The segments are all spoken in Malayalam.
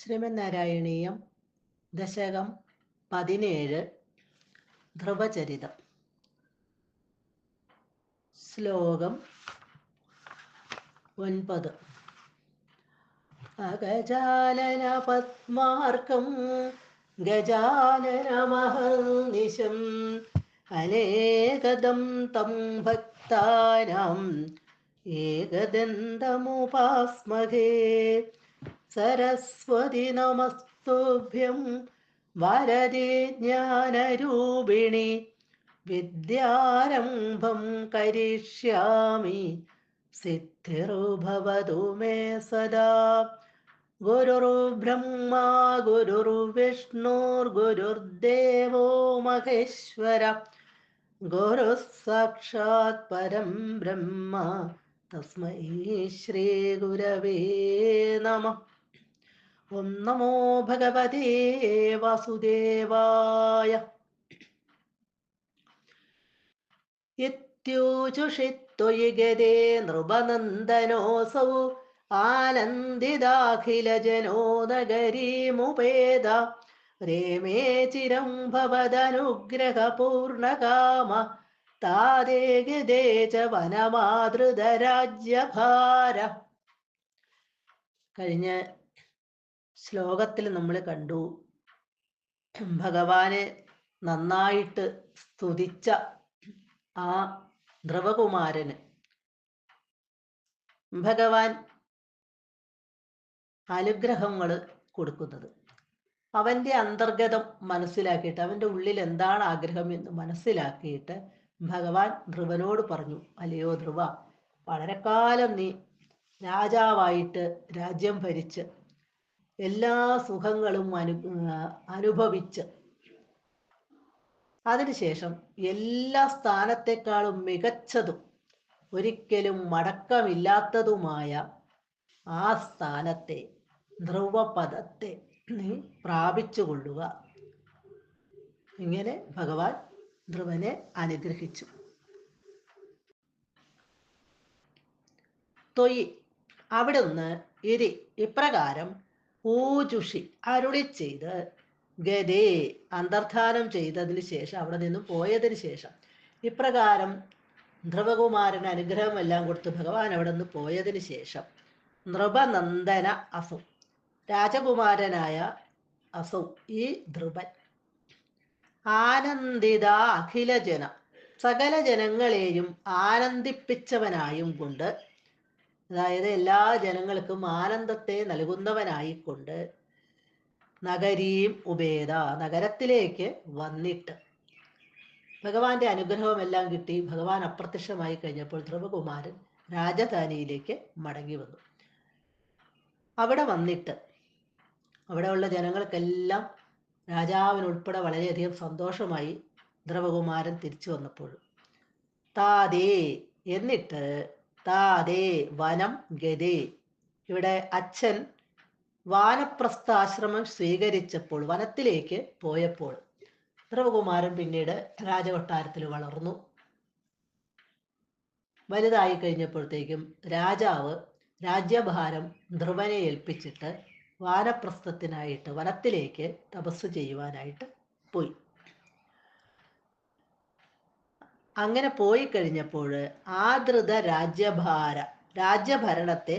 ശ്രീമന്നാരായണീയം ദശകം 17 ധ്രുവചരിതം. ശ്ലോകം 9. അഗജാനന പദ്മാർക്കം ഗജാനനമഹർനിശം അനേകദം തം ഭക്താനാം ഏകദന്തമുപാസ്മഹേ. സരസ്വതി നമസ്തുഭ്യം വരദേ ജ്ഞാനരൂപിണി വിദ്യാരംഭം കരിഷ്യാമി സിദ്ധിർഭവതു മേ സദാ. ഗുരുർബ്രഹ്മാ ഗുരുർവിഷ്ണുർഗുരുർദേവോ മഹേശ്വര ഗുരുഃ സാക്ഷാത് പരം ബ്രഹ്മ തസ്മൈ ശ്രീ ഗുരവേ നമഃ. ഓം നമോ ഭഗവതേ വാസുദേവായ. ഇത്യൂചുഷിത്വയി ഗതേ നൃപനന്ദനോऽസൗ ആനന്ദിതാഖിലജനോ നഗരീമുപേത. രേമേ ചിരം ഭവദനുഗ്രഹപൂർണകാമ താദേ ഗതേ ച വനമാതൃതരാജ്യഭാര. കഴിഞ്ഞ ശ്ലോകത്തിൽ നമ്മൾ കണ്ടു, ഭഗവാനെ നന്നായിട്ട് സ്തുതിച്ച ആ ധ്രുവകുമാരന് ഭഗവാൻ അനുഗ്രഹങ്ങൾ കൊടുക്കുന്നത്. അവൻ്റെ അന്തർഗതം മനസ്സിലാക്കിയിട്ട്, അവൻ്റെ ഉള്ളിൽ എന്താണ് ആഗ്രഹം എന്ന് മനസ്സിലാക്കിയിട്ട് ഭഗവാൻ ധ്രുവനോട് പറഞ്ഞു, അല്ലയോ ധ്രുവ, വളരെ കാലം നീ രാജാവായിട്ട് രാജ്യം ഭരിച്ച് എല്ലാ സുഖങ്ങളും അനുഭവിച്ച് അതിനുശേഷം എല്ലാ സ്ഥാനത്തെക്കാളും മികച്ചതും ഒരിക്കലും മടക്കമില്ലാത്തതുമായ ആ സ്ഥാനത്തെ, ധ്രുവപദത്തെ നീ പ്രാപിച്ചു കൊള്ളുക. ഇങ്ങനെ ഭഗവാൻ ധ്രുവനെ അനുഗ്രഹിച്ചു. തൊയ് അവിടുന്ന് ഇപ്രകാരം ഊജുഷി അരുളി ചെയ്ത് ഗതേ അന്തർധാനം ചെയ്തതിന് ശേഷം, അവിടെ നിന്നും പോയതിന് ശേഷം, ഇപ്രകാരം ധ്രുവകുമാരന് അനുഗ്രഹമെല്ലാം കൊടുത്ത് ഭഗവാൻ അവിടെ നിന്ന് പോയതിന് ശേഷം നൃപനന്ദന അസൗ, രാജകുമാരനായ അസൗ ഈ ധ്രുവൻ, ആനന്ദിത അഖില ജന, സകല ജനങ്ങളെയും ആനന്ദിപ്പിച്ചവനായും കൊണ്ട്, അതായത് എല്ലാ ജനങ്ങൾക്കും ആനന്ദത്തെ നൽകുന്നവനായിക്കൊണ്ട്, നഗരീം ഉപേത, നഗരത്തിലേക്ക് വന്നിട്ട്, ഭഗവാന്റെ അനുഗ്രഹമെല്ലാം കിട്ടി ഭഗവാൻ അപ്രത്യക്ഷമായി കഴിഞ്ഞപ്പോൾ ധ്രുവകുമാരൻ രാജധാനിയിലേക്ക് മടങ്ങി വന്നു. അവിടെ വന്നിട്ട് അവിടെയുള്ള ജനങ്ങൾക്കെല്ലാം രാജാവിനുൾപ്പെടെ വളരെയധികം സന്തോഷമായി ധ്രുവകുമാരൻ തിരിച്ചു വന്നപ്പോൾ. താതേ എന്നിട്ട്, താതേ വനം ഗതേ, ഇവിടെ അച്ഛൻ വാനപ്രസ്ഥാശ്രമം സ്വീകരിച്ചപ്പോൾ, വനത്തിലേക്ക് പോയപ്പോൾ ധ്രുവകുമാരൻ പിന്നീട് രാജകൊട്ടാരത്തിൽ വളർന്നു. വലുതായി കഴിഞ്ഞപ്പോഴത്തേക്കും രാജാവ് രാജ്യഭാരം ധ്രുവനെ ഏൽപ്പിച്ചിട്ട് വാനപ്രസ്ഥത്തിനായിട്ട് വനത്തിലേക്ക് തപസ് ചെയ്യുവാനായിട്ട് പോയി. അങ്ങനെ പോയി കഴിഞ്ഞപ്പോൾ ആദൃത രാജ്യഭരണത്തെ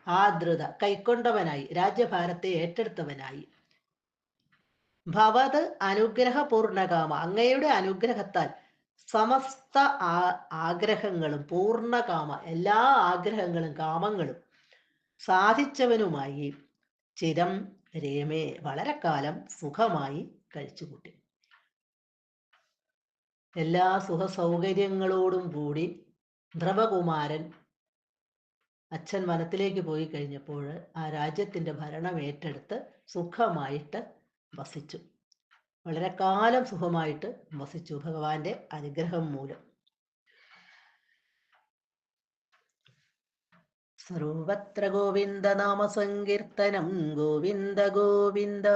ആദൃത കൈക്കൊണ്ടവനായി, രാജ്യഭാരത്തെ ഏറ്റെടുത്തവനായി. ഭവത് അനുഗ്രഹപൂർണകാമ, അങ്ങയുടെ അനുഗ്രഹത്താൽ സമസ്ത ആഗ്രഹങ്ങളും, പൂർണ്ണകാമ എല്ലാ ആഗ്രഹങ്ങളും കാമങ്ങളും സാധിച്ചവനുമായി ചിരം രേമേ വളരെ കാലം സുഖമായി കഴിച്ചുകൂട്ടി. എല്ലാ സുഖ സൗകര്യങ്ങളോടും കൂടി ധ്രുവകുമാരൻ അച്ഛൻ വനത്തിലേക്ക് പോയി കഴിഞ്ഞപ്പോൾ ആ രാജ്യത്തിൻ്റെ ഭരണം ഏറ്റെടുത്ത് സുഖമായിട്ട് വസിച്ചു. വളരെ കാലം സുഖമായിട്ട് വസിച്ചു ഭഗവാന്റെ അനുഗ്രഹം മൂലം. സർവത്ര ഗോവിന്ദ നാമ സങ്കീർത്തനം, ഗോവിന്ദ ഗോവിന്ദ.